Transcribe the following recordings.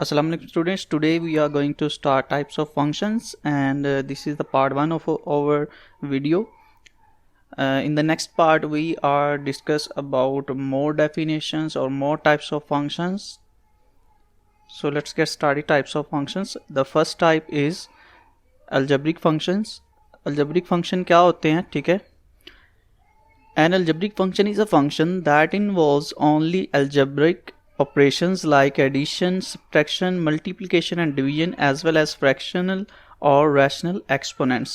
Assalamu alaikum students. Today we are going to start types of functions and this is the part 1 of our video. In the next part we are discuss about more definitions or more types of functions. So let's get started. Types of functions. The first type is algebraic functions. Algebraic function क्या होते हैं, ठीक है? An algebraic function is a function that involves only algebraic operations like addition, subtraction, multiplication and division as well as fractional और rational exponents.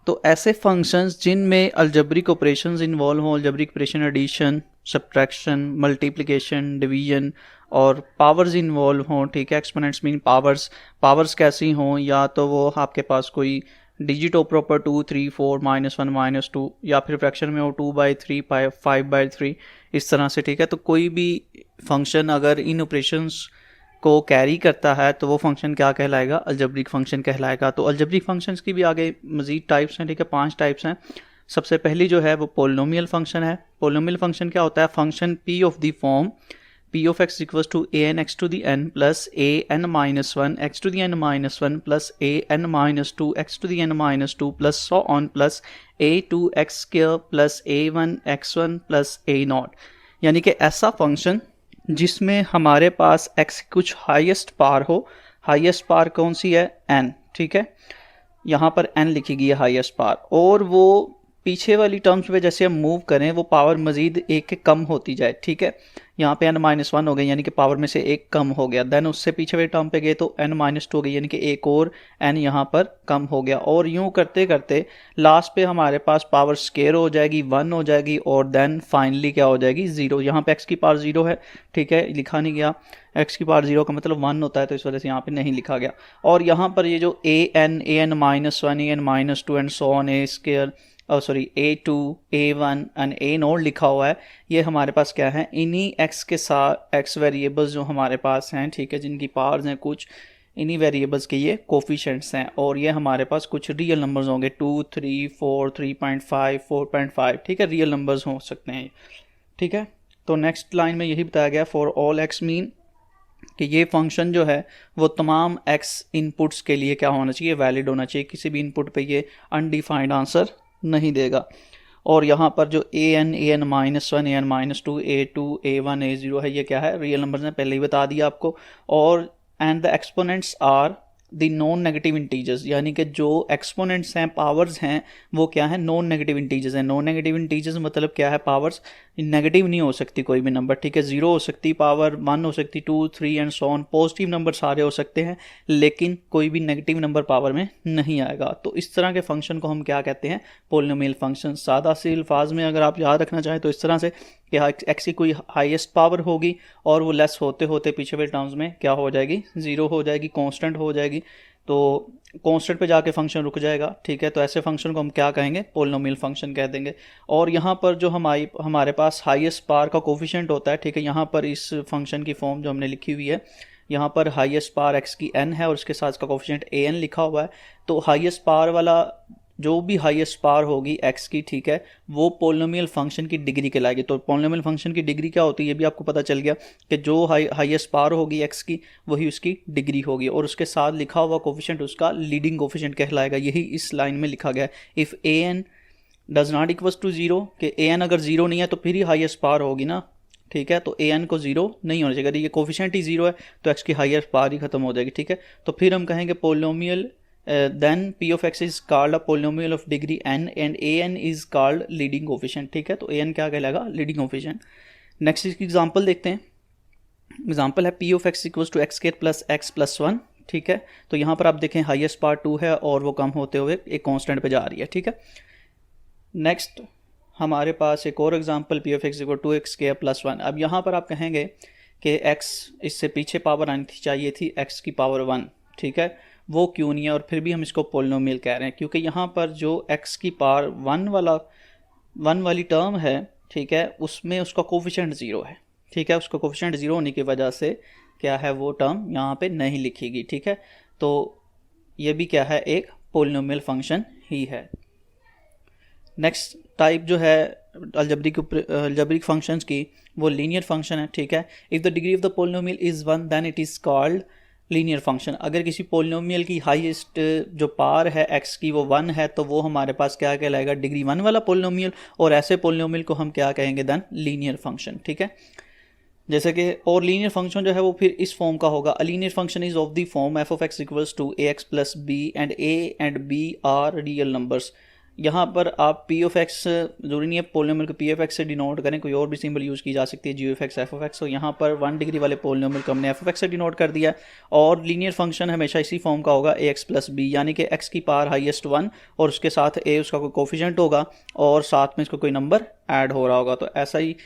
तो ऐसे functions जिनमें algebraic operations involve हों, algebraic operation addition, subtraction, multiplication, division और powers involve हों, ठीक है. Exponents mean powers कैसी हों, या तो वो आपके पास कोई डिजिट हो प्रॉपर 2, 3, 4, -1, -2 या फिर फ्रैक्शन में हो 2/3, 5/3 इस तरह से, ठीक है. तो कोई भी फंक्शन अगर इन ऑपरेशंस को कैरी करता है तो वो फंक्शन क्या कहलाएगा? अलजेब्रिक फंक्शन कहलाएगा. तो अलजेब्रिक फंक्शंस की भी आगे मजीद टाइप्स हैं, ठीक है. 5 टाइप्स हैं. सबसे पहली जो है वो पोलिनोमियल फंक्शन है. पोलिनोमियल फंक्शन क्या होता है? Function p of the form p of x equals to an x to the n plus an minus 1 x to the n minus 1 plus an minus 2 x to the n minus 2 plus so on plus a2x square plus a1 x1 plus a0. यानी कि ऐसा function जिसमें हमारे पास x की कुछ highest पार हो. Highest पार कौन सी है? n, ठीक है. यहाँ पर n लिखी गई है हाईएस्ट पार, और वो पीछे वाली टर्म्स पे जैसे हम मूव करें वो पावर मजीद एक के कम होती जाए, ठीक है. यहाँ पे n-1 हो गई यानी कि पावर में से एक कम हो गया. देन उससे पीछे वाली टर्म पे गए तो n-2 हो गई यानी कि एक और n यहाँ पर कम हो गया. और यूँ करते करते लास्ट पे हमारे पास पावर स्केयर हो जाएगी, 1 हो जाएगी और देन फाइनली क्या हो जाएगी? 0. यहाँ पे x की पावर 0 है, ठीक है, लिखा नहीं गया. x की पावर 0 का मतलब 1 होता है, तो इस वजह से यहाँ पे नहीं लिखा गया. और यहाँ पर ये जो an -1 an-2 and so on a square a2 a1 and a0 लिखा हुआ है, ये हमारे पास क्या है? इन्हीं x के साथ x वेरिएबल्स जो हमारे पास हैं, ठीक है, जिनकी पावर्स हैं कुछ, इन्हीं वेरिएबल्स के ये कोफिशिएंट्स हैं. और ये हमारे पास कुछ रियल नंबर्स होंगे 2, 3, 4, 3.5, 4.5, ठीक है, रियल नंबर्स हो सकते हैं, ठीक है. तो नेक्स्ट लाइन में यही बताया गया फॉर ऑल x मीन कि ये फंक्शन जो है वो तमाम x इनपुट्स के लिए क्या होना चाहिए? वैलिड होना चाहिए. किसी भी इनपुट पे ये अनडिफाइंड आंसर नहीं देगा. और यहाँ पर जो an -1 an-2 a2 a1 a0 है, ये क्या है? रियल नंबर्स हैं, पहले ही बता दिया आपको. और and the exponents are the non negative integers, यानी कि जो एक्सपोनेंट्स हैं, पावर्स हैं, वो क्या है? नॉन नेगेटिव इंटीजर्स हैं. नॉन नेगेटिव इंटीजर्स मतलब क्या है? पावर्स नेगेटिव नहीं हो सकती कोई भी नंबर, ठीक है. 0 हो सकती पावर, 1 हो सकती, 2, 3 and so on. Positive number सारे हो सकते हैं लेकिन कोई भी नेगेटिव नंबर पावर में नहीं आएगा. तो इस तरह के फंक्शन को हम क्या कहते हैं? Polynomial function. सादा सी अल्फाज में अगर आप याद रखना चाहें तो इस तरह से कि x की कोई हाईएस्ट पावर होगी और वो लेस होते होते पीछे वाले टर्म्स में क्या हो जाएगी? 0 हो जाएगी, कांस्टेंट हो जाएगी. तो कांस्टेंट पे जाके फंक्शन रुक जाएगा, ठीक है. तो ऐसे फंक्शन को हम क्या कहेंगे? पोलिनोमियल फंक्शन कह देंगे. और यहाँ पर जो हमारे पास हाईएस्ट पावर का कोफिशिएंट होता है, ठीक है, यहाँ पर इस फंक्शन की फॉर्म जो हमने लिखी हुई है, यहाँ पर हाईएस्ट पावर x की n है और उसके साथ इसका कोफिशिएंट an लिखा हुआ है. तो हाईएस्ट पावर वाला जो भी हाईएस्ट पावर होगी x की, ठीक है, वो पोलिनोमियल फंक्शन की डिग्री कहलाएगी. तो पोलिनोमियल फंक्शन की डिग्री क्या होती है ये भी आपको पता चल गया कि जो हाईएस्ट पावर होगी x की वही उसकी डिग्री होगी. और उसके साथ लिखा हुआ कोफिशिएंट उसका लीडिंग कोफिशिएंट कहलाएगा. यही इस लाइन में लिखा गया है. If an does not equals to 0, कि an अगर 0 नहीं है तो फिर ही हाईएस्ट पावर होगी ना, ठीक है. तो an को 0 नहीं होना चाहिए. अगर ये कोफिशिएंट ही 0 है तो x की हाईएस्ट पावर ही खत्म हो जाएगी, ठीक है. तो फिर हम कहेंगे polynomial then p of x is called a polynomial of degree n and an is called leading coefficient, ठीक है. तो an क्या कहलाएगा? leading coefficient. नेक्स्ट इसकी एग्जांपल देखते हैं. एग्जांपल है p of x equals to x square plus x plus 1, ठीक है. तो यहाँ पर आप देखें हाईएस्ट पावर 2 है और वो कम होते हुए एक कांस्टेंट पे जा रही है, ठीक है. नेक्स्ट हमारे पास एक और example p of x equal to x square plus 1. अब यहाँ पर आप कहेंगे कि x इससे पीछे पावर आनी चाहिए थी x की पावर 1, ठीक है, वो क्यों नहीं है? और फिर भी हम इसको पोलिनोमियल कह रहे हैं क्योंकि यहाँ पर जो x की पावर 1 वाली टर्म है, ठीक है, उसमें उसका कोफिशिएंट 0 है, ठीक है. उसका कोफिशिएंट 0 होने की वजह से क्या है? वो टर्म यहाँ पे नहीं लिखीगी, ठीक है. तो ये भी क्या है? एक पोलिनोमियल फंक्शन ही है. नेक्स्ट टाइप जो है अलजेब्रिक फंक्शंस की, वो लीनियर फंक्शन है, ठीक है. If the degree of the polynomial is 1 then it is called linear function. अगर किसी पोलिनोमियल की हाईएस्ट जो पार है x की वो 1 है तो वो हमारे पास क्या कहलाएगा, डिग्री 1 वाला पोलिनोमियल, और ऐसे पोलिनोमियल को हम क्या कहेंगे, देन लीनियर फंक्शन। ठीक है, जैसे कि और लीनियर फंक्शन जो है वो फिर इस फॉर्म का होगा, a linear function is of the form F of X equals to A X plus B and A and B are real numbers. यहाँ पर आप पी ऑफ एक्स, जरूरी नहीं है पोलिनोमियल को पी ऑफ एक्स से डिनोट करें, कोई और भी सिंबल यूज़ की जा सकती है, g of x, f of x. तो यहाँ पर 1 डिग्री वाले पोलिनोमियल को हमने एफ ऑफ एक्स से डिनोट कर दिया। और लीनियर फंक्शन हमेशा इसी फॉर्म का होगा, ए एक्स प्लस बी, यानी कि एक्स की पावर हाईएस्ट 1 और उसके साथ ए उसका कोई कोफिशिएंट होगा और साथ में इसको कोई नंबर ऐड हो रहा होगा। तो ऐसा ही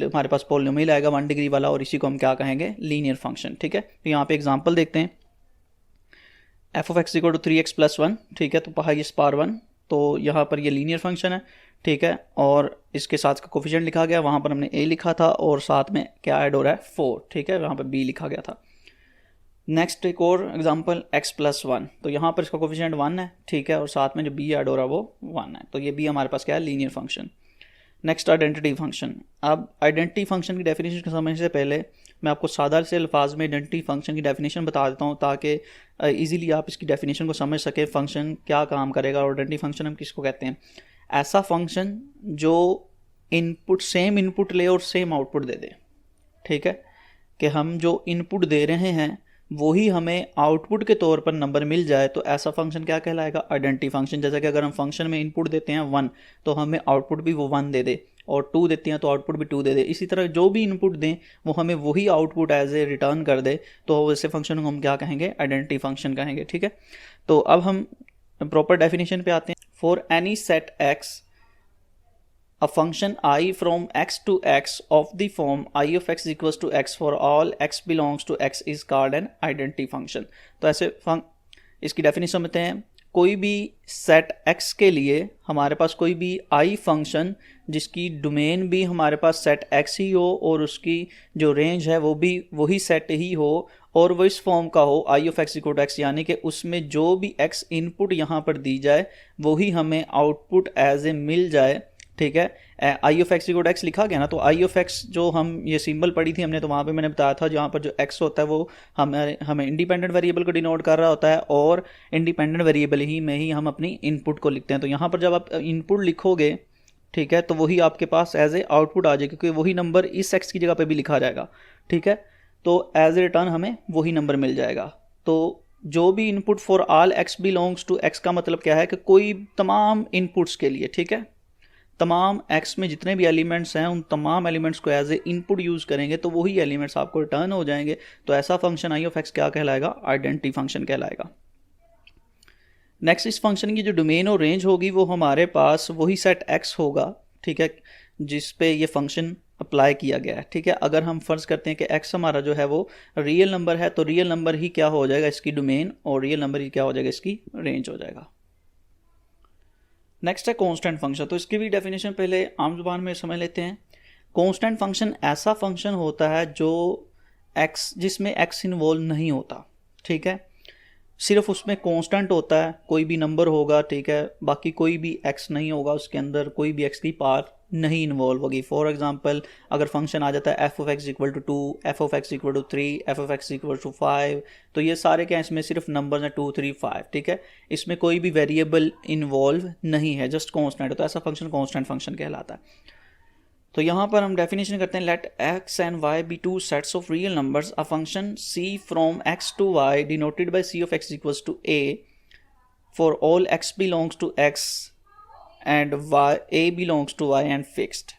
हमारे पास पोलिनोमियल आएगा 1 डिग्री वाला, और इसी को हम क्या कहेंगे, लीनियर फंक्शन। ठीक है, तो यहाँ पे एग्जांपल देखते हैं, F of x equal to 3x plus 1। ठीक है, तो हाईएस्ट पावर 1, तो यहाँ पर ये लीनियर फंक्शन है। ठीक है, और इसके साथ का कोफिशिएंट लिखा गया, वहाँ पर हमने a लिखा था और साथ में क्या ऐड हो रहा है, 4। ठीक है, वहाँ पर b लिखा गया था। नेक्स्ट एक और एग्जांपल x प्लस 1, तो यहाँ पर इसका कोफिशिएंट 1 है। ठीक है, और साथ में जो b ऐड हो रहा है वो 1 है, तो ये b हमारे पास क्या है, linear function. Next identity function. अब आइडेंटिटी फंक्शन की डेफिनेशन को समझने से पहले मैं आपको सादा से अल्फाज में आइडेंटिटी फंक्शन की डेफिनेशन बता देता हूँ, ताकि इजीली आप इसकी डेफिनेशन को समझ सके, फंक्शन क्या काम करेगा। और आइडेंटिटी फंक्शन हम किसको कहते हैं, ऐसा फंक्शन जो इनपुट सेम इनपुट ले और सेम आउटपुट दे दे। ठीक है, कि हम जो इनपुट दे रहे हैं वही हमें आउटपुट के तौर पर नंबर मिल जाए, तो ऐसा फंक्शन क्या कहलाएगा, आइडेंटिटी फंक्शन। जैसा कि अगर हम फंक्शन में इनपुट देते हैं 1 तो हमें आउटपुट भी वो 1 दे दे, और 2 देते हैं तो आउटपुट भी 2 दे दे। इसी तरह जो भी इनपुट दें वो हमें वही आउटपुट एज ए रिटर्न कर दे, तो वैसे फंक्शन को हम क्या कहेंगे, आइडेंटिटी फंक्शन कहेंगे। ठीक है, तो अब हम प्रॉपर डेफिनेशन पे आते हैं। For any set x a function I from x to x of the form I of x equals to x for all x belongs to x is called an identity function। तो ऐसे इसकी definition समझते हैं, कोई भी set x के लिए हमारे पास कोई भी i फंक्शन जिसकी डोमेन भी हमारे पास सेट x ही हो और उसकी जो रेंज है वो भी वही सेट ही हो और वो इस फॉर्म का हो, i of x equal to x, यानी कि उसमें जो भी x इनपुट यहाँ पर दी जाए वही हमें आउटपुट एज ए मिल जाए। ठीक है, I of x equal to x लिखा गया ना, तो आई ऑफ एक्स जो हम ये सिंबल पढ़ी थी हमने, तो वहाँ पे मैंने बताया था जहाँ पर जो एक्स होता है वो हमें इंडिपेंडेंट वेरिएबल को डिनोट कर रहा होता है, और इंडिपेंडेंट वेरिएबल ही में ही हम अपनी इनपुट को लिखते हैं। तो यहाँ पर जब आप इनपुट लिखोगे, ठीक है, तो वही आपके पास एज ए आउटपुट आ जाएगा, क्योंकि वही नंबर इस एक्स की जगह पर भी लिखा जाएगा। ठीक है, तो एज ए रिटर्न हमें वही नंबर मिल जाएगा। तो जो भी input for all X belongs to X का मतलब क्या है कि कोई तमाम इनपुट्स के लिए, ठीक है, तमाम x में जितने भी एलिमेंट्स हैं उन तमाम एलिमेंट्स को एज ए इनपुट यूज़ करेंगे तो वही एलिमेंट्स आपको रिटर्न हो जाएंगे। तो ऐसा फंक्शन आई ऑफ एक्स क्या कहलाएगा, आइडेंटिटी फंक्शन कहलाएगा। नेक्स्ट, इस फंक्शन की जो डोमेन और रेंज होगी वो हमारे पास वही सेट x होगा, ठीक है, जिस पे ये फंक्शन अप्लाई किया गया है। ठीक है, अगर हम फर्ज करते हैं कि x हमारा जो है वो रियल नंबर है, तो रियल नंबर ही क्या हो जाएगा, इसकी डोमेन, और रियल नंबर ही क्या हो जाएगा, इसकी रेंज हो जाएगा। नेक्स्ट है कांस्टेंट फंक्शन। तो इसकी भी डेफिनेशन पहले आम जुबान में समझ लेते हैं। कांस्टेंट फंक्शन ऐसा फंक्शन होता है जो x, जिसमें x इन्वॉल्व नहीं होता। ठीक है, सिर्फ उसमें कांस्टेंट होता है, कोई भी नंबर होगा, ठीक है, बाकी कोई भी x नहीं होगा, उसके अंदर कोई भी x की पावर नहीं इन्वॉल्व होगी। फॉर एग्जांपल अगर फंक्शन आ जाता है F of x equal to 2, F of x equal to 3, F of x equal to 5, तो ये सारे क्या, इसमें सिर्फ नंबर्स हैं 2, 3, 5। ठीक है, इसमें कोई भी वेरिएबल इन्वॉल्व नहीं है, जस्ट कांस्टेंट है, तो ऐसा फंक्शन कांस्टेंट फंक्शन कहलाता है। तो यहाँ पर हम डेफिनेशन करते हैं, let X and Y be two sets of real numbers, a function C from X to Y denoted by C of X equals to A for all X belongs to X and y, a belongs to y and fixed,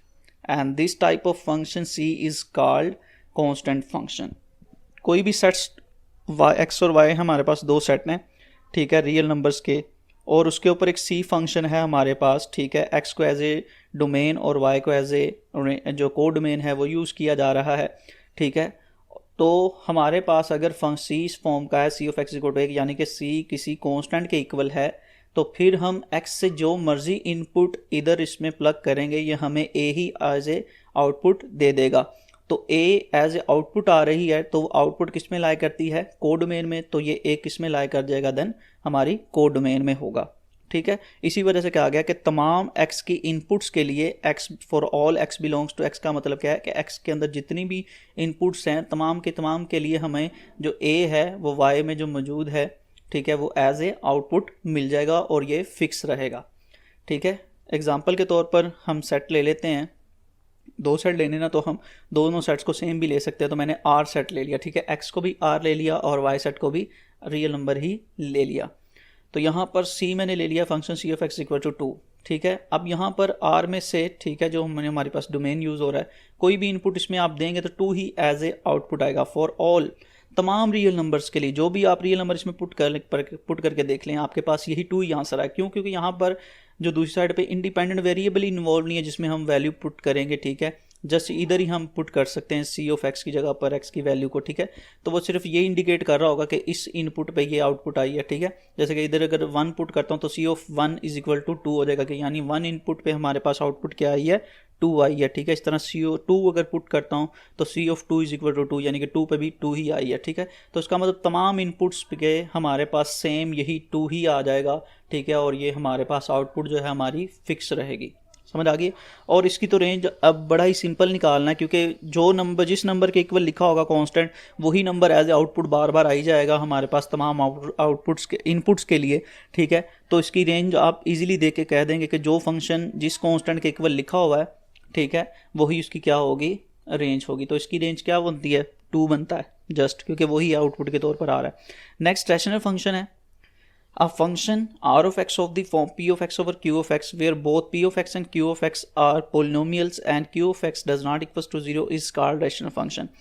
and this type of function c is called constant function। कोई भी sets y, x और y हमारे पास दो set हैं, ठीक है, real numbers के, और उसके ऊपर एक c फंक्शन है हमारे पास, ठीक है, x को एज ए डोमेन और y को एज ए जो को डोमेन है वो यूज़ किया जा रहा है। ठीक है, तो हमारे पास अगर c इस फॉर्म का है, c of x equal to 1, यानी कि c किसी कांस्टेंट के इक्वल है, तो फिर हम x से जो मर्जी इनपुट इधर इसमें प्लग करेंगे ये हमें a ही एज ए आउटपुट दे देगा। तो a एज ए आउटपुट आ रही है, तो आउटपुट किस में लाई करती है, को डोमेन में, तो ये a किस में लाई कर जाएगा, देन हमारी को डोमेन में होगा। ठीक है। इसी वजह से क्या आ गया कि तमाम x की इनपुट्स के लिए x for all x belongs to x का मतलब क्या है कि x के अंदर जितनी भी इनपुट्स हैं तमाम के लिए हमें जो a है वो y में जो मौजूद है, ठीक है, वो एज ए आउटपुट मिल जाएगा और ये फिक्स रहेगा, ठीक है। एग्जांपल के तौर पर हम सेट ले लेते हैं, 2 सेट लेने ना, तो हम दोनों सेट्स को सेम भी ले सकते हैं। तो मैंने r सेट ले लिया, ठीक है, x को भी r ले लिया और y सेट को भी रियल नंबर ही ले लिया। तो यहाँ पर c मैंने ले लिया function c of x equal to 2, ठीक है। अब यहाँ पर r में से, ठीक है, जो मैंने हमारे पास डोमेन यूज़ हो रहा है, कोई भी इनपुट इसमें आप देंगे तो 2 ही एज ए आउटपुट आएगा फॉर ऑल, तमाम रियल नंबर्स के लिए। जो भी आप रियल नंबर इसमें पुट करके देख लें, आपके पास यही 2 ही आंसर आए। क्यों? क्योंकि यहाँ पर जो दूसरी साइड पे इंडिपेंडेंट वेरिएबल इन्वॉल्व नहीं है जिसमें हम वैल्यू पुट करेंगे, ठीक है। जस्ट इधर ही हम पुट कर सकते हैं सी ऑफ एक्स की जगह पर एक्स की वैल्यू को, ठीक है। तो वो सिर्फ ये इंडिकेट कर रहा होगा कि इस इनपुट पे ये आउटपुट आई है, ठीक है। जैसे कि इधर अगर 1 पुट करता हूँ तो सी ऑफ 1 इज इक्वल टू 2 हो जाएगा, कि यानी 1 इनपुट पे हमारे पास आउटपुट क्या आई है, 2 आई है, ठीक है। इस तरह सी ओ 2 अगर पुट करता हूँ तो सी ऑफ 2 इज इक्वल टू 2, यानी कि 2 पे भी 2 ही आई है, ठीक है। तो इसका मतलब तमाम इनपुट्स पे हमारे पास सेम यही 2 ही आ जाएगा, ठीक है। और ये हमारे पास आउटपुट जो है हमारी फिक्स रहेगी, समझ आ गई। और इसकी तो रेंज अब बड़ा ही सिंपल निकालना है, क्योंकि जो नंबर जिस नंबर के इक्वल लिखा होगा कांस्टेंट, वही नंबर एज ए आउटपुट बार बार आई जाएगा हमारे पास तमाम आउटपुट्स के इनपुट्स के लिए, ठीक है। तो इसकी रेंज आप इजीली देख के कह देंगे कि जो फंक्शन जिस कांस्टेंट के इक्वल लिखा हुआ है, ठीक है, वही उसकी क्या होगी, रेंज होगी। तो इसकी रेंज क्या बनती है, 2 बनता है, जस्ट क्योंकि वही आउटपुट के तौर पर आ रहा है। नेक्स्ट रैशनल फंक्शन है a function r of x of the form p of x over q of x where both p of x and q of x are polynomials and q of x does not equals to 0 is called rational function।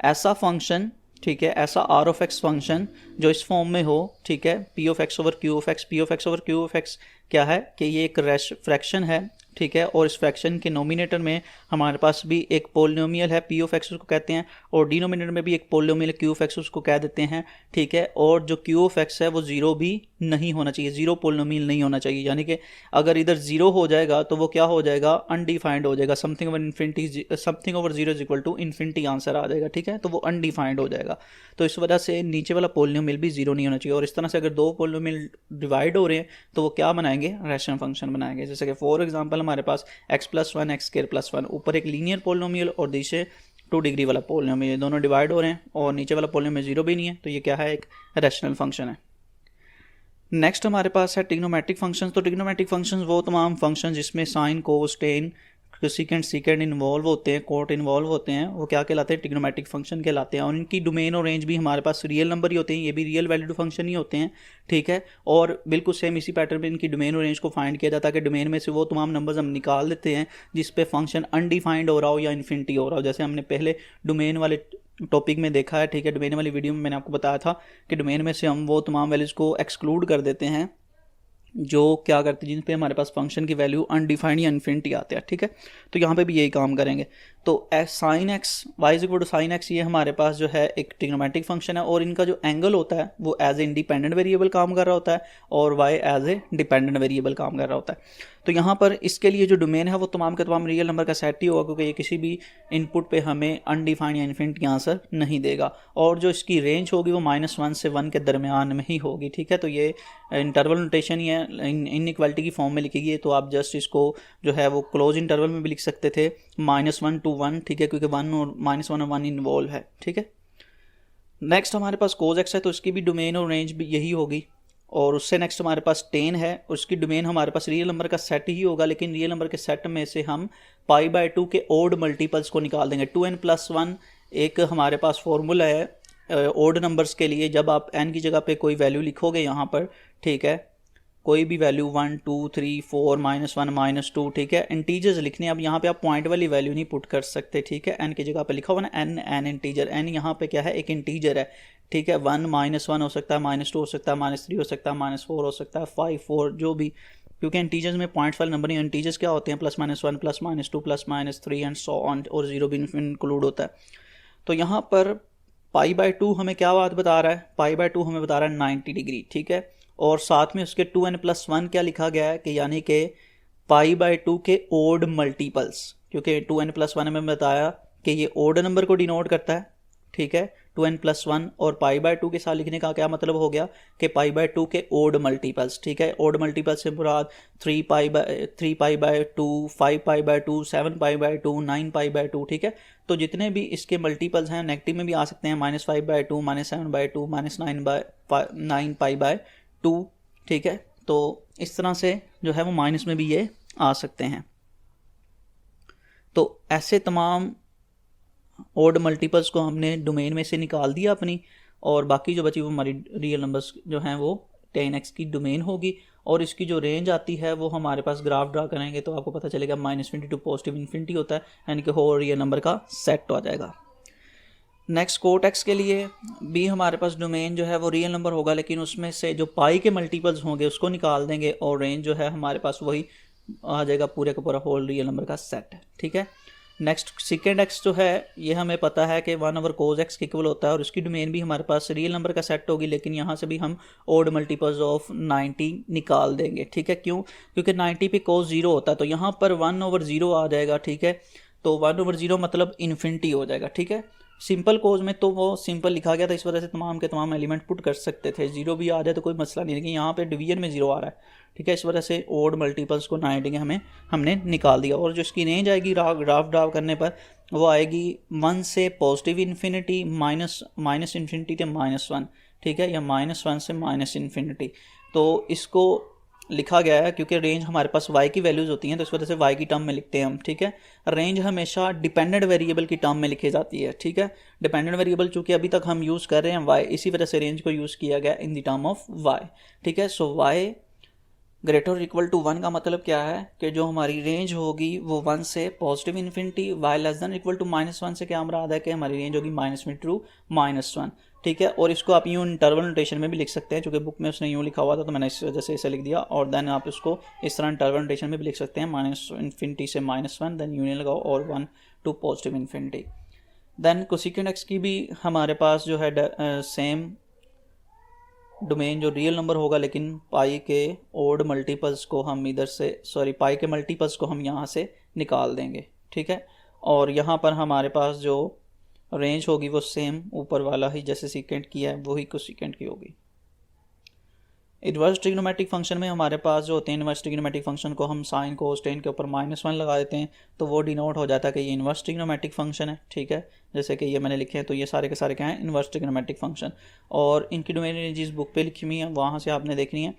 ऐसा function, ठीक है, ऐसा r of x function जो इस form में हो, ठीक है, p of x over q of x, p of x over q of x क्या है कि ये एक फ्रैक्शन है, ठीक है। और इस फ्रैक्शन के नोमिनेटर में हमारे पास भी एक पोलिनोमियल है p ऑफ x उसको कहते हैं, और डिनोमिनेटर में भी एक पोलिनोमियल q ऑफ x उसको कह देते हैं, ठीक है। और जो q ऑफ x है वो 0 भी नहीं होना चाहिए, 0 पोलिनोमियल नहीं होना चाहिए, यानी कि अगर इधर 0 हो जाएगा तो वो क्या हो जाएगा, अनडिफाइंड हो जाएगा। Something over infinity, something over 0 is equal to infinity answer आ जाएगा, ठीक है। तो वो अनडिफाइंड हो जाएगा। तो इस वजह से नीचे वाला पोलिनोमियल भी 0 नहीं होना चाहिए। और इस तरह से अगर 2 पोलिनोमियल डिवाइड हो रहे हैं तो वो क्या बनाएंगे, रैशनल फंक्शन बनाएंगे। जैसे कि फॉर एग्जाम्पल हमारे पास x plus 1 x square plus 1, ऊपर एक लीनियर पोलिनोमियल और नीचे 2 डिग्री वाला पोलिनोमियल, दोनों डिवाइड हो रहे हैं और नीचे वाला पोलिनोमियल 0 भी नहीं है, तो ये क्या है, एक रैशनल फंक्शन है। नेक्स्ट हमारे पास है ट्रिग्नोमेट्रिक फंक्शंस। तो ट्रिग्नोमेट्रिक फंक्शंस वो तमाम फंक्शन जिसमें साइन, कोस, टेन, सीकेंड इन्वॉल्व होते हैं, कोट इन्वॉल्व होते हैं, वो क्या कहलाते हैं, ट्रिग्नोमेट्रिक फंक्शन कहलाते हैं। और इनकी डोमेन और रेंज भी हमारे पास रियल नंबर ही होते हैं, ये भी रियल वैल्यूड फंक्शन ही होते हैं, ठीक है। और बिल्कुल सेम इसी पैटर्न में इनकी डोमेन और रेंज को फाइंड किया जाता है कि डोमेन में से वो तमाम नंबर्स हम निकाल देते हैं जिस पे फंक्शन अनडिफाइंड हो रहा हो या इन्फिनिटी हो रहा हो। जैसे हमने पहले डोमेन वाले टॉपिक में देखा है, ठीक है, डोमेन वाली वीडियो में मैंने आपको बताया था कि डोमेन में से हम वो तमाम वैल्यूज़ को एक्सक्लूड कर देते हैं जो क्या करते हैं, जिन पे हमारे पास फंक्शन की वैल्यू अनडिफाइंड या इन्फिनिटी आते हैं, ठीक है। तो यहाँ पे भी यही काम करेंगे। तो sine X Y is equal to sine X, ये हमारे पास जो है एक ट्रिग्नोमेट्रिक फंक्शन है, और इनका जो एंगल होता है वो एज ए इंडिपेंडेंट वेरिएबल काम कर रहा होता है और Y as a dependent variable काम कर रहा होता है। तो यहाँ पर इसके लिए जो डोमेन है वो तमाम के तमाम रियल नंबर का सेट ही होगा, क्योंकि ये किसी भी इनपुट पे हमें अनडिफाइंड या इन्फिनिटी आंसर नहीं देगा। और जो इसकी रेंज होगी वो -1 से 1 के दरमियान में ही होगी, ठीक है। तो ये इंटरवल नोटेशन ही है, इनइक्वालिटी की फॉर्म में लिखी गई है, तो आप जस्ट इसको जो है वो क्लोज इंटरवल में भी लिख सकते थे, -1 to 1, ठीक है, क्योंकि 1 और -1 और 1 इन्वॉल्व है, ठीक है। नेक्स्ट हमारे पास कोज एक्स है, तो इसकी भी डोमेन और रेंज भी यही होगी। और उससे नेक्स्ट हमारे पास 10 है, उसकी डोमेन हमारे पास रियल नंबर का सेट ही होगा, लेकिन रियल नंबर के सेट में से हम π/2 के ओड मल्टीपल्स को निकाल देंगे। 2n + 1 एक हमारे पास फॉर्मूला है ओड नंबर्स के लिए। जब आप n की जगह पे कोई वैल्यू लिखोगे यहाँ पर, ठीक है, कोई भी वैल्यू 1 2 3 4 -1 -2, ठीक है, इंटीजर्स लिखने। अब यहाँ पे आप पॉइंट वाली वैल्यू नहीं पुट कर सकते, ठीक है। n की जगह पे लिखा हुआ ना n इंटीजर, n यहाँ पे क्या है, एक इंटीजर है, ठीक है। 1 -1 हो सकता है, -2 हो सकता है, -3 हो सकता है, -4 हो सकता है, 5 4 जो भी, क्योंकि इंटीजर्स में पॉइंट्स वाले नंबर नहीं, इंटीजर्स क्या होते हैं +-1 +-2 +-3 एंड सो ऑन, और 0 भी इंक्लूड होता है। तो यहाँ पर π/2 हमें क्या बात बता रहा है, π/2 हमें बता रहा है 90 डिग्री, ठीक है। और साथ में उसके 2n + 1 क्या लिखा गया है कि यानी कि π/2 के ओड मल्टीपल्स, क्योंकि 2n + 1 में बताया कि ये ओड नंबर को डिनोट करता है, ठीक है। 2n+1 और π/2 के साथ लिखने का क्या मतलब हो गया कि π/2 के ओड मल्टीपल्स, ठीक है। ओड मल्टीपल्स से मुराद 3π/2, 5π/2, 7π/2, 9π/2, ठीक है। तो जितने भी इसके मल्टीपल्स हैं नेगेटिव में भी आ सकते हैं, -5/2, -7/2, -9π/2, ठीक है। तो इस तरह से जो है वो माइनस में भी ये आ सकते हैं। तो ऐसे तमाम ओड मल्टीपल्स को हमने डोमेन में से निकाल दिया अपनी, और बाकी जो बची वो हमारी रियल नंबर्स जो हैं वो 10x की डोमेन होगी, और इसकी जो रेंज आती है वो हमारे पास ग्राफ ड्रा करेंगे तो आपको पता चलेगा -∞ टू पॉजिटिव इन्फिनिटी होता है, यानी कि होल रियल नंबर का सेट आ जाएगा। नेक्स्ट कोट एक्स के लिए भी हमारे पास डोमेन जो है वो रियल नंबर होगा, लेकिन उसमें से जो पाई के मल्टीपल्स होंगे उसको निकाल देंगे, और रेंज जो है हमारे पास वही आ जाएगा पूरे का पूरा होल रियल नंबर का सेट, ठीक है। नेक्स्ट सेकेंड एक्स जो है ये हमें पता है कि 1/cos x के इक्वल होता है, और उसकी डोमेन भी हमारे पास रियल नंबर का सेट होगी, लेकिन यहाँ से भी हम ओड मल्टीपल्स ऑफ 90 निकाल देंगे, ठीक है। क्यों? क्योंकि 90 पे cos 0 होता है, तो यहाँ पर 1/0 आ जाएगा, ठीक है। तो 1/0 मतलब इन्फिनिटी हो जाएगा, ठीक है। सिंपल कोज में तो वो सिंपल लिखा गया था, इस वजह से तमाम के तमाम एलिमेंट पुट कर सकते थे, 0 भी आ जाए तो कोई मसला नहीं, लेकिन यहाँ पे डिवीजन में 0 आ रहा है, ठीक है। इस वजह से ओड मल्टीपल्स को 90 के हमने निकाल दिया, और जो इसकी रेंज आएगी ग्राफ ड्रा करने पर वो आएगी 1 से पॉजिटिव इन्फिनिटी माइनस इन्फिनिटी से -1, ठीक है, या -1 से -इन्फिनिटी। तो इसको लिखा गया है क्योंकि रेंज हमारे पास y की वैल्यूज़ होती हैं, तो इस वजह से y की टर्म में लिखते हैं हम, ठीक है। रेंज हमेशा डिपेंडेंट वेरिएबल की टर्म में लिखी जाती है, ठीक है। डिपेंडेंट वेरिएबल चूँकि अभी तक हम यूज़ कर रहे हैं y, इसी वजह से रेंज को यूज़ किया गया in the term of y, ठीक है। सो y ग्रेटर इक्वल टू 1 का मतलब क्या है कि जो हमारी रेंज होगी वो 1 से positive infinity, y less than equal to -1 से क्या मुराद है कि हमारी रेंज होगी -1 टू -1, ठीक है। और इसको आप यूँ इंटरवल नोटेशन में भी लिख सकते हैं, क्योंकि बुक में उसने यूँ लिखा हुआ था तो मैंने इस वजह से इसे लिख दिया, और देन आप इसको इस तरह इंटरवल नोटेशन में भी लिख सकते हैं, -∞ से -1, देन यूनियन लगाओ और 1 to positive infinity. Then cosecant X की भी हमारे पास जो है सेम डोमेन जो रियल नंबर होगा, लेकिन पाई के ओड मल्टीपल्स को हम इधर से पाई के मल्टीपल्स को हम यहाँ से निकाल देंगे, ठीक है। और यहाँ पर हमारे पास जो रेंज होगी वो सेम ऊपर वाला ही जैसे सीकेंट की है वही कोसेकेंट की होगी। इन्वर्स ट्रिग्नोमेट्रिक फंक्शन में हमारे पास जो होते हैं इन्वर्स ट्रिग्नोमेट्रिक फंक्शन को हम साइन कोस टेन के ऊपर -1 लगा देते हैं, तो वो डिनोट हो जाता है कि ये इन्वर्स ट्रिग्नोमेट्रिक फंक्शन है, ठीक है। जैसे कि ये मैंने लिखे हैं, तो ये सारे के सारे क्या हैं, इन्वर्स ट्रिग्नोमेट्रिक फंक्शन, और इनकी डोमेन जिस बुक पे लिखी हुई है वहाँ से आपने देखनी है।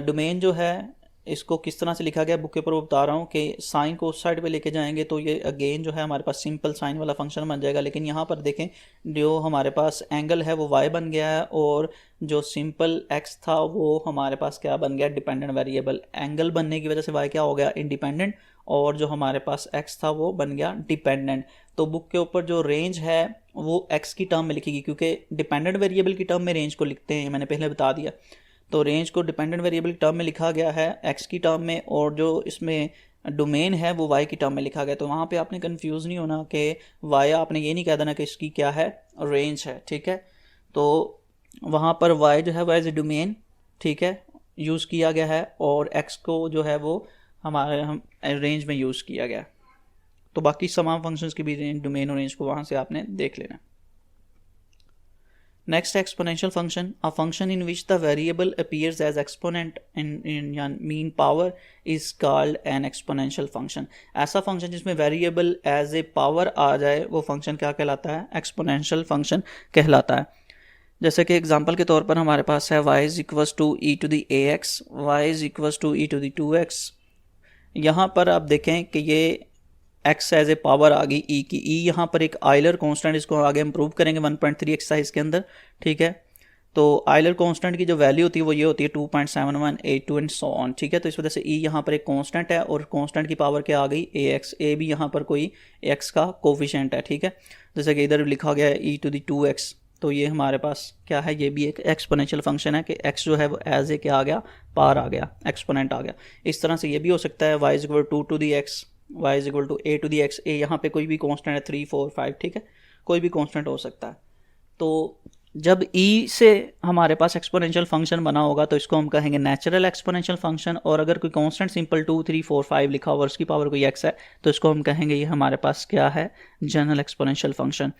डोमेन जो है इसको किस तरह से लिखा गया बुक के ऊपर वो बता रहा हूँ कि साइन को उस साइड पे लेके जाएंगे तो ये अगेन जो है हमारे पास सिंपल साइन वाला फंक्शन बन जाएगा, लेकिन यहाँ पर देखें जो हमारे पास एंगल है वो y बन गया है, और जो सिंपल x था वो हमारे पास क्या बन गया, डिपेंडेंट वेरिएबल। एंगल बनने की वजह से y क्या हो गया, इंडिपेंडेंट, और जो हमारे पास x था वो बन गया डिपेंडेंट। तो बुक के ऊपर जो रेंज है वो x की टर्म में लिखेगी, क्योंकि डिपेंडेंट वेरिएबल की टर्म में रेंज को लिखते हैं, मैंने पहले बता दिया। तो रेंज को डिपेंडेंट वेरिएबल की टर्म में लिखा गया है x की टर्म में, और जो इसमें डोमेन है वो y की टर्म में लिखा गया। तो वहाँ पे आपने कंफ्यूज नहीं होना कि y, आपने ये नहीं कह देना कि इसकी क्या है, रेंज है, ठीक है। तो वहाँ पर y जो है वो एज ए डोमेन, ठीक है, यूज़ किया गया है, और x को जो है वो हमारे हम रेंज में यूज़ किया गया। तो बाकी तमाम फंक्शंस की भी रेंज, डोमेन और रेंज को वहाँ से आपने देख लेना। Next, exponential function, a function in which the variable appears as exponent in mean power is called an exponential function. ऐसा function जिसमें variable as a power आ जाए वो function क्या कहलाता है, exponential function कहलाता है। जैसे कि एग्जांपल के तौर पर हमारे पास है y is equals to e to the ax, y is equals to e to the 2x। यहाँ पर आप देखें कि ये x एज ए पावर आ गई e की, e यहाँ पर एक आइलर कांस्टेंट, इसको आगे इम्प्रूव करेंगे 1.3 एक्सरसाइज के अंदर, ठीक है। तो आइलर कांस्टेंट की जो वैल्यू होती है वो ये होती है 2.7182 एंड सो ऑन, ठीक है। तो इस वजह से e यहाँ पर एक कांस्टेंट है, और कांस्टेंट की पावर क्या आ गई, ax, a भी यहाँ पर कोई x का कोफिशिएंट है, ठीक है। जैसे कि इधर लिखा गया है e to the 2x, तो ये हमारे पास क्या है, ये भी एक एक्सपोनेंशियल फंक्शन है कि x जो है वो एज ए क्या आ गया, पावर आ गया, एक्सपोनेंट आ गया। इस तरह से ये भी हो सकता है y is equal to 2 to the x, y is equal to a to the x, a यहाँ पे कोई भी कांस्टेंट है 3, 4, 5, ठीक है, कोई भी कांस्टेंट हो सकता है। तो जब e से हमारे पास एक्सपोनेंशियल फंक्शन बना होगा तो इसको हम कहेंगे नेचुरल एक्सपोनेंशियल फंक्शन, और अगर कोई कांस्टेंट सिंपल 2, 3, 4, 5 लिखा हुआ और उसकी पावर कोई x है तो इसको हम कहेंगे ये हमारे पास क्या है, जनरल एक्सपोनेंशियल फंक्शन।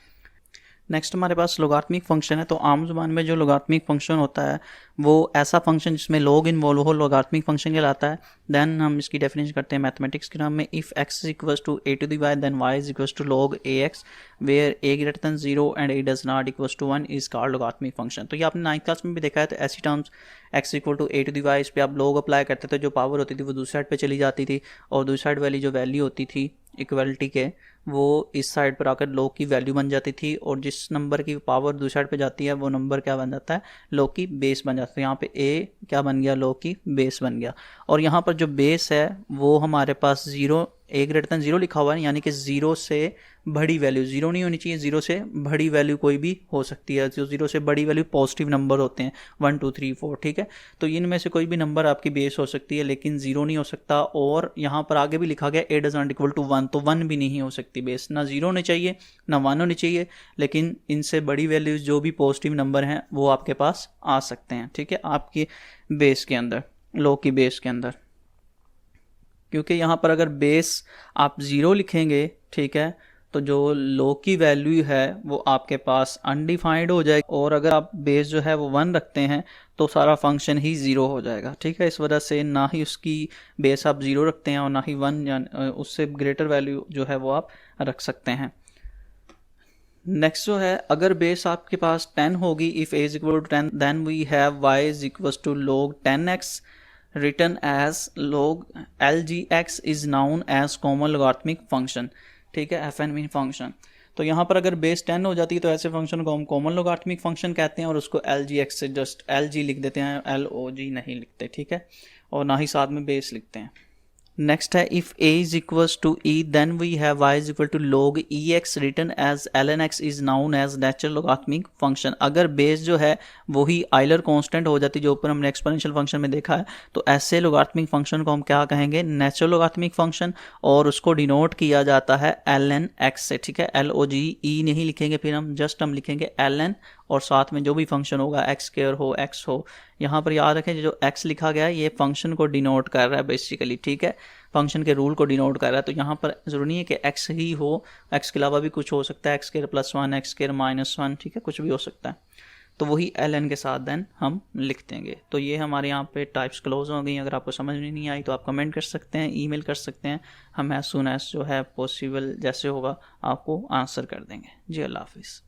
नेक्स्ट हमारे पास लोगारिथमिक फंक्शन है। तो आम जुबान में जो लोगारिथमिक फंक्शन होता है वो ऐसा फंक्शन जिसमें लोग इन्वॉल्व हो लोगारिथमिक फंक्शन कहलाता है। देन हम इसकी डेफिनेशन करते हैं मैथमेटिक्स के नाम में, if x equals to a to the y then y is equals to log ax where a greater than 0 and a does not equals to 1 is called logarithmic function. तो ये आपने 9th class में भी देखा है। तो ऐसी terms x equal to a to the y, इस पर आप log अप्लाई करते थे, जो पावर होती थी वो दूसरी साइड पर चली जाती थी और दूसरी साइड वाली जो वैल्यू होती थी इक्वलिटी के वो इस साइड पर आकर log की वैल्यू बन जाती थी, और जिस नंबर की पावर दूसरी साइड पे जाती है वो नंबर क्या बन जाता है, log की बेस बन जाता है। यहाँ पे a क्या बन गया, log की बेस बन गया। और यहाँ पर जो बेस है वो हमारे पास 0 a ग्रेटर देन 0 लिखा हुआ है, यानी कि 0 से बड़ी वैल्यू, 0 नहीं होनी चाहिए, 0 से बड़ी वैल्यू कोई भी हो सकती है। जो 0 से बड़ी वैल्यू पॉजिटिव नंबर होते हैं 1 2 3 4, ठीक है। तो इनमें से कोई भी नंबर आपकी बेस हो सकती है, लेकिन 0 नहीं हो सकता। और यहाँ पर आगे भी लिखा गया a does not equal to 1, तो 1 भी नहीं हो सकती बेस, ना 0 होनी चाहिए ना 1 होनी चाहिए, लेकिन इनसे बड़ी वैल्यूज जो भी पॉजिटिव नंबर हैं वो आपके पास आ सकते हैं, ठीक है, आपकी बेस के अंदर, log की बेस के अंदर। क्योंकि यहाँ पर अगर बेस आप 0 लिखेंगे, ठीक है, तो जो log की वैल्यू है वो आपके पास अनडिफाइंड हो जाएगी, और अगर आप बेस जो है वो 1 रखते हैं तो सारा फंक्शन ही 0 हो जाएगा, ठीक है। इस वजह से ना ही उसकी बेस आप 0 रखते हैं और ना ही 1 या उससे ग्रेटर वैल्यू जो है वो आप रख सकते हैं। नेक्स्ट जो है, अगर बेस आपके पास 10 होगी, if a is equal to 10 then we have y is equal to log 10x written as log lgx is known as common logarithmic function, ठीक है, fn मीन फंक्शन। तो यहाँ पर अगर बेस 10 हो जाती है तो ऐसे फंक्शन को हम कॉमन लोगारिथमिक फंक्शन कहते हैं, और उसको lgx से जस्ट lg लिख देते हैं, log नहीं लिखते, ठीक है, और ना ही साथ में बेस लिखते हैं। नेक्स्ट है, if a is equals to e then we have y is equal to log ex written as ln x is known as natural logarithmic function. अगर बेस जो है वही आइलर कांस्टेंट हो जाती है, जो ऊपर हमने एक्सपोनेंशियल फंक्शन में देखा है, तो ऐसे लोगारिथमिक फंक्शन को हम क्या कहेंगे, नेचुरल लोगारिथमिक फंक्शन, और उसको डिनोट किया जाता है ln x से, ठीक है, log e नहीं लिखेंगे, फिर हम जस्ट हम लिखेंगे ln, और साथ में जो भी फंक्शन होगा x स्क्वायर हो x हो। यहाँ पर याद रखें जो x लिखा गया है ये फंक्शन को डिनोट कर रहा है बेसिकली, ठीक है, फंक्शन के रूल को डिनोट कर रहा है। तो यहाँ पर ज़रूरी नहीं है कि x ही हो, x के अलावा भी कुछ हो सकता है, x square plus 1 x square minus 1, ठीक है, कुछ भी हो सकता है। तो वही ln के साथ देन हम लिख देंगे। तो ये हमारे यहाँ पे टाइप्स क्लोज हो गई। अगर आपको समझ में नहीं आई तो आप कमेंट कर सकते हैं, ईमेल कर सकते हैं, हम एज सून एज जो है पॉसिबल जैसे होगा आपको आंसर कर देंगे। जी अल्लाह हाफिज़।